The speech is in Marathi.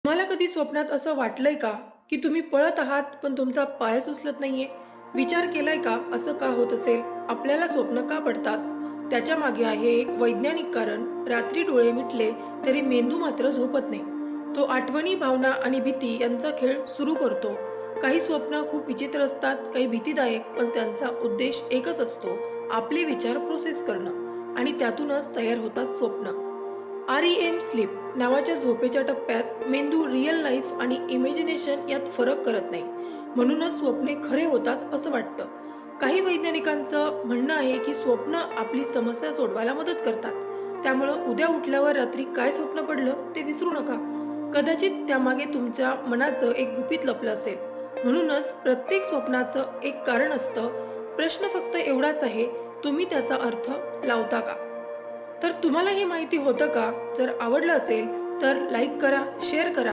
तुम्हाला कधी स्वप्नात असं वाटलंय का, की तुम्ही पळत आहात पण तुमचा पायच उचलत नाहीये? विचार केलाय का असं का होत असेल? आपल्याला स्वप्न का पडतात? त्याच्या मागे आहे एक वैज्ञानिक कारण. रात्री डोळे मिटले तरी मेंदू मात्र झोपत नाही. तो आठवणी, भावना आणि भीती यांचा खेळ सुरू करतो. काही स्वप्न खूप विचित्र असतात, काही भीतीदायक, पण त्यांचा उद्देश एकच असतो, आपले विचार प्रोसेस करणं आणि त्यातूनच तयार होतात स्वप्न. REM स्लीप नावाच्या झोपेच्या टप्प्यात मेंदू रिअल लाईफ आणि इमॅजिनेशन यात फरक करत नाही. म्हणूनच स्वप्ने खरे होतात असं वाटतं. काही वैज्ञानिकांचं म्हणणं आहे की स्वप्न आपली समस्या सोडवायला मदत करतात. त्यामुळं उद्या उठल्यावर रात्री काय स्वप्न पडलं ते विसरू नका. कदाचित त्यामागे तुमच्या मनाचं एक गुपित लपलं असेल. म्हणूनच प्रत्येक स्वप्नाचं एक कारण असतं. प्रश्न फक्त एवढाच आहे, तुम्ही त्याचा अर्थ लावता का? तर तुम्हाला हे माहिती होतं का? जर आवडलं असेल तर लाईक करा, शेअर करा